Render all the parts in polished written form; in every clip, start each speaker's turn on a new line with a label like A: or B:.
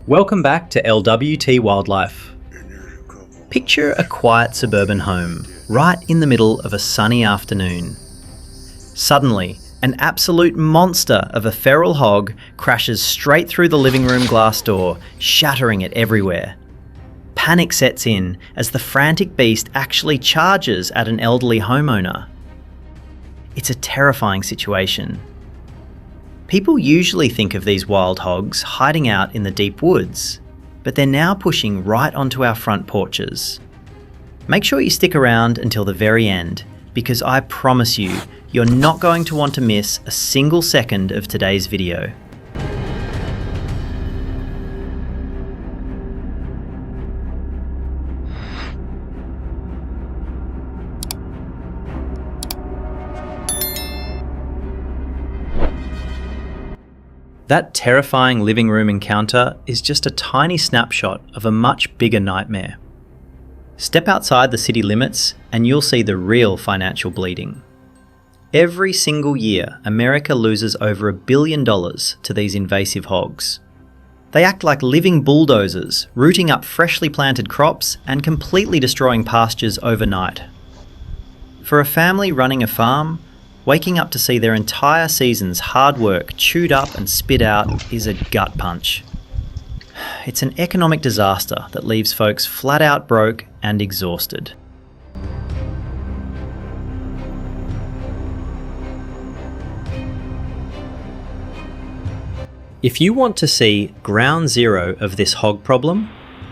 A: Welcome back to LWT Wildlife. Picture a quiet suburban home, right in the middle of a sunny afternoon. Suddenly, an absolute monster of a feral hog crashes straight through the living room glass door, shattering it everywhere. Panic sets in as the frantic beast actually charges at an elderly homeowner. It's a terrifying situation. People usually think of these wild hogs hiding out in the deep woods, but they're now pushing right onto our front porches. Make sure you stick around until the very end, because I promise you, you're not going to want to miss a single second of today's video. That terrifying living room encounter is just a tiny snapshot of a much bigger nightmare. Step outside the city limits and you'll see the real financial bleeding. Every single year, America loses over $1 billion to these invasive hogs. They act like living bulldozers, rooting up freshly planted crops and completely destroying pastures overnight. For a family running a farm, waking up to see their entire season's hard work chewed up and spit out is a gut punch. It's an economic disaster that leaves folks flat out broke and exhausted. If you want to see ground zero of this hog problem,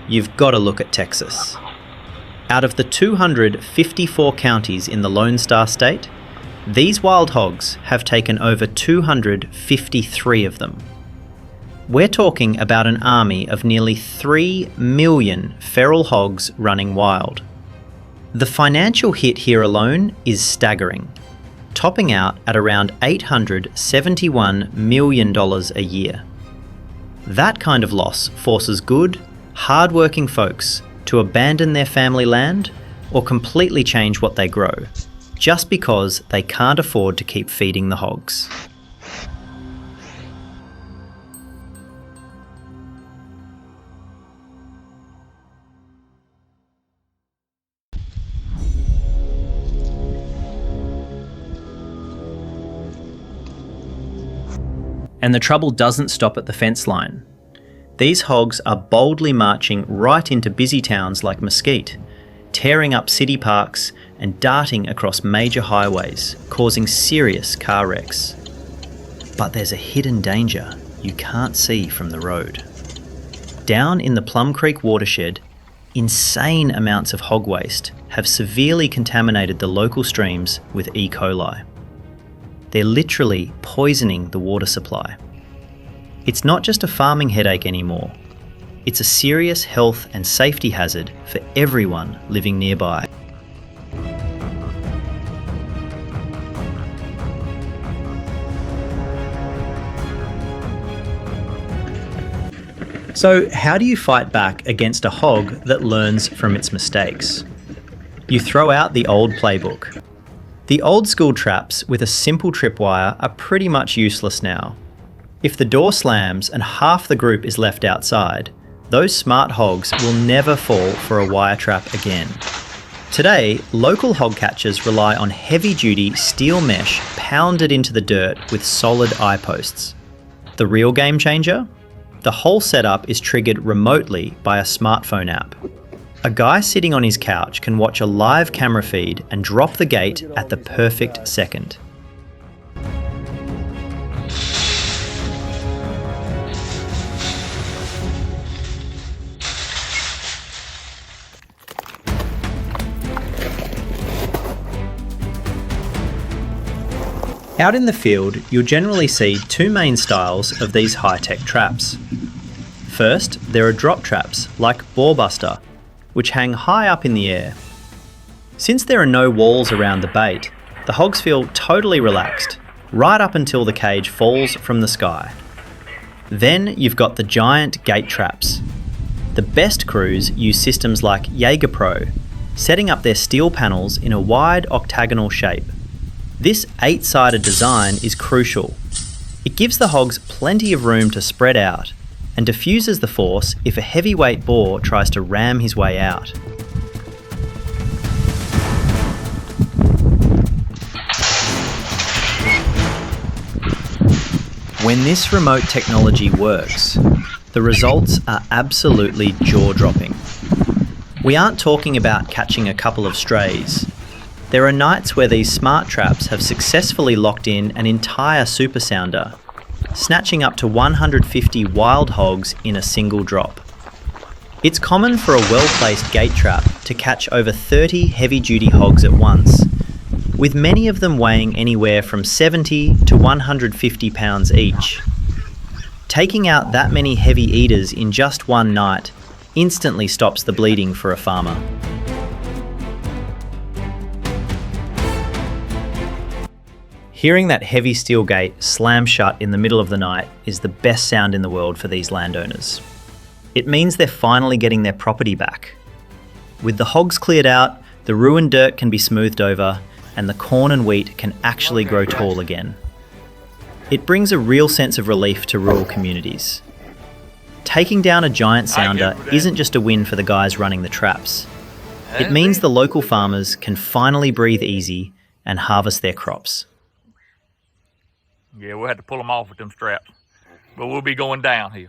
A: you've got to look at Texas. Out of the 254 counties in the Lone Star State, these wild hogs have taken over 253 of them. We're talking about an army of nearly 3 million feral hogs running wild. The financial hit here alone is staggering, topping out at around $871 million a year. That kind of loss forces good, hard-working folks to abandon their family land or completely change what they grow, just because they can't afford to keep feeding the hogs. And the trouble doesn't stop at the fence line. These hogs are boldly marching right into busy towns like Mesquite, tearing up city parks and darting across major highways, causing serious car wrecks. But there's a hidden danger you can't see from the road. Down in the Plum Creek watershed, insane amounts of hog waste have severely contaminated the local streams with E. coli. They're literally poisoning the water supply. It's not just a farming headache anymore. It's a serious health and safety hazard for everyone living nearby. So, how do you fight back against a hog that learns from its mistakes? You throw out the old playbook. The old school traps with a simple tripwire are pretty much useless now. If the door slams and half the group is left outside, those smart hogs will never fall for a wire trap again. Today, local hog catchers rely on heavy-duty steel mesh pounded into the dirt with solid eye posts. The real game changer? The whole setup is triggered remotely by a smartphone app. A guy sitting on his couch can watch a live camera feed and drop the gate at the perfect second. Out in the field, you'll generally see two main styles of these high-tech traps. First, there are drop traps like Boarbuster, which hang high up in the air. Since there are no walls around the bait, the hogs feel totally relaxed, right up until the cage falls from the sky. Then you've got the giant gate traps. The best crews use systems like Jaeger Pro, setting up their steel panels in a wide octagonal shape. This 8-sided design is crucial. It gives the hogs plenty of room to spread out and diffuses the force if a heavyweight boar tries to ram his way out. When this remote technology works, the results are absolutely jaw-dropping. We aren't talking about catching a couple of strays. There are nights where these smart traps have successfully locked in an entire super sounder, snatching up to 150 wild hogs in a single drop. It's common for a well-placed gate trap to catch over 30 heavy-duty hogs at once, with many of them weighing anywhere from 70 to 150 pounds each. Taking out that many heavy eaters in just one night instantly stops the bleeding for a farmer. Hearing that heavy steel gate slam shut in the middle of the night is the best sound in the world for these landowners. It means they're finally getting their property back. With the hogs cleared out, the ruined dirt can be smoothed over, and the corn and wheat can actually grow tall again. It brings a real sense of relief to rural communities. Taking down a giant sounder isn't just a win for the guys running the traps. It means the local farmers can finally breathe easy and harvest their crops.
B: Yeah, we'll have to pull them off with them straps, but we'll be going downhill.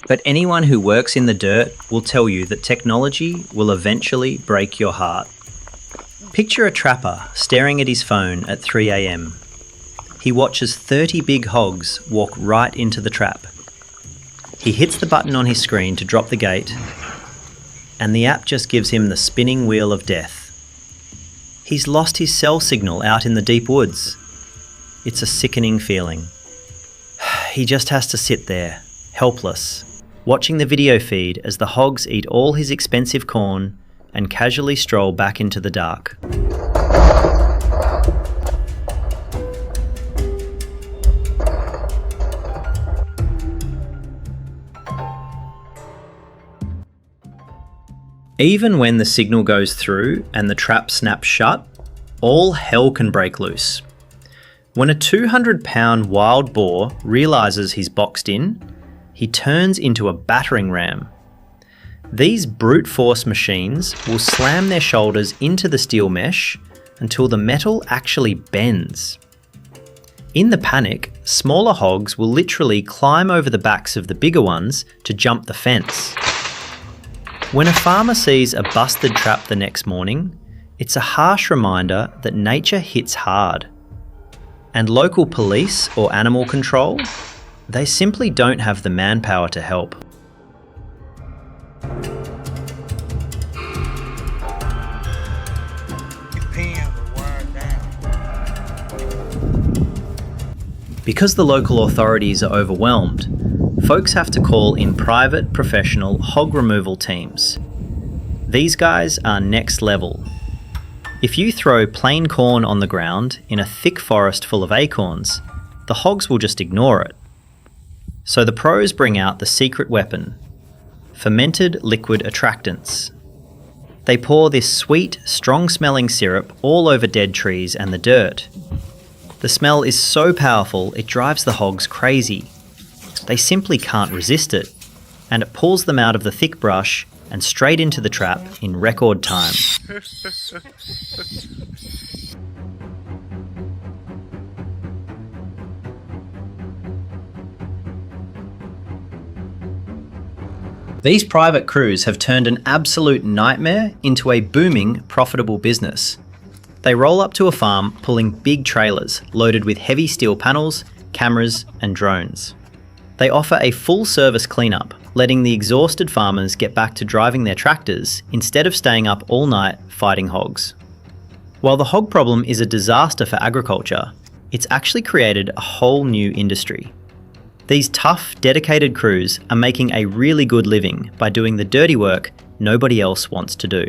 A: But anyone who works in the dirt will tell you that technology will eventually break your heart. Picture a trapper staring at his phone at 3 a.m. He watches 30 big hogs walk right into the trap. He hits the button on his screen to drop the gate, and the app just gives him the spinning wheel of death. He's lost his cell signal out in the deep woods. It's a sickening feeling. He just has to sit there, helpless, watching the video feed as the hogs eat all his expensive corn and casually stroll back into the dark. Even when the signal goes through and the trap snaps shut, all hell can break loose. When a 200-pound wild boar realises he's boxed in, he turns into a battering ram. These brute force machines will slam their shoulders into the steel mesh until the metal actually bends. In the panic, smaller hogs will literally climb over the backs of the bigger ones to jump the fence. When a farmer sees a busted trap the next morning, it's a harsh reminder that nature hits hard. And local police or animal control, they simply don't have the manpower to help. Because the local authorities are overwhelmed, folks have to call in private, professional hog removal teams. These guys are next level. If you throw plain corn on the ground in a thick forest full of acorns, the hogs will just ignore it. So the pros bring out the secret weapon, fermented liquid attractants. They pour this sweet, strong-smelling syrup all over dead trees and the dirt. The smell is so powerful it drives the hogs crazy. They simply can't resist it, and it pulls them out of the thick brush and straight into the trap in record time. These private crews have turned an absolute nightmare into a booming, profitable business. They roll up to a farm pulling big trailers loaded with heavy steel panels, cameras, and drones. They offer a full-service cleanup, letting the exhausted farmers get back to driving their tractors instead of staying up all night fighting hogs. While the hog problem is a disaster for agriculture, it's actually created a whole new industry. These tough, dedicated crews are making a really good living by doing the dirty work nobody else wants to do.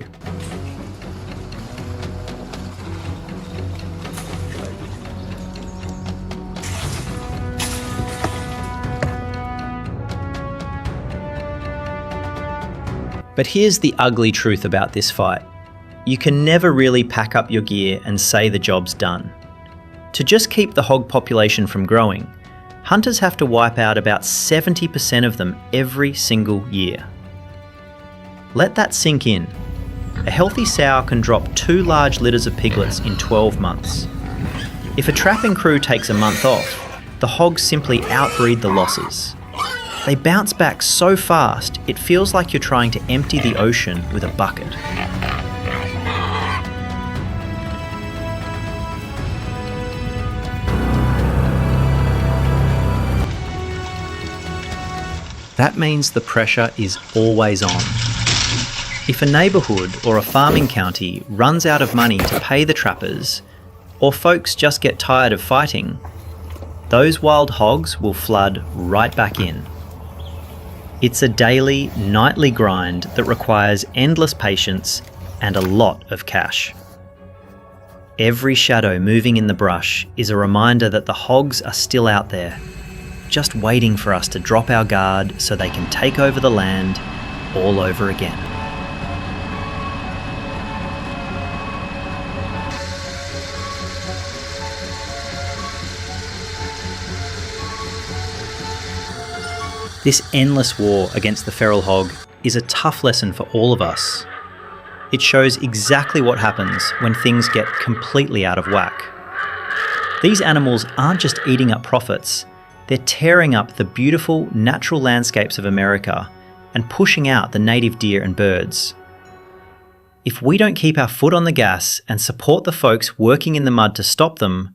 A: But here's the ugly truth about this fight. You can never really pack up your gear and say the job's done. To just keep the hog population from growing, hunters have to wipe out about 70% of them every single year. Let that sink in. A healthy sow can drop 2 large litters of piglets in 12 months. If a trapping crew takes a month off, the hogs simply outbreed the losses. They bounce back so fast, it feels like you're trying to empty the ocean with a bucket. That means the pressure is always on. If a neighbourhood or a farming county runs out of money to pay the trappers, or folks just get tired of fighting, those wild hogs will flood right back in. It's a daily, nightly grind that requires endless patience and a lot of cash. Every shadow moving in the brush is a reminder that the hogs are still out there, just waiting for us to drop our guard so they can take over the land all over again. This endless war against the feral hog is a tough lesson for all of us. It shows exactly what happens when things get completely out of whack. These animals aren't just eating up profits, they're tearing up the beautiful natural landscapes of America and pushing out the native deer and birds. If we don't keep our foot on the gas and support the folks working in the mud to stop them,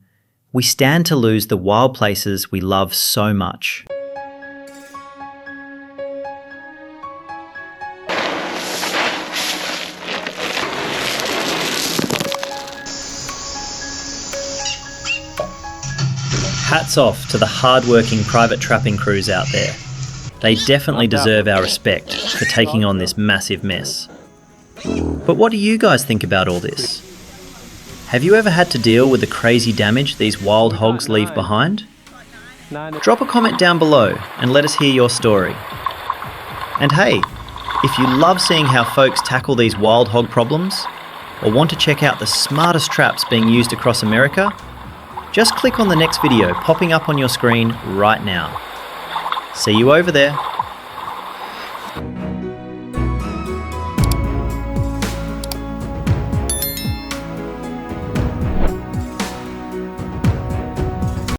A: we stand to lose the wild places we love so much. Hats off to the hard-working private trapping crews out there. They definitely deserve our respect for taking on this massive mess. But what do you guys think about all this? Have you ever had to deal with the crazy damage these wild hogs leave behind? Drop a comment down below and let us hear your story. And hey, if you love seeing how folks tackle these wild hog problems, or want to check out the smartest traps being used across America, just click on the next video popping up on your screen right now. See you over there.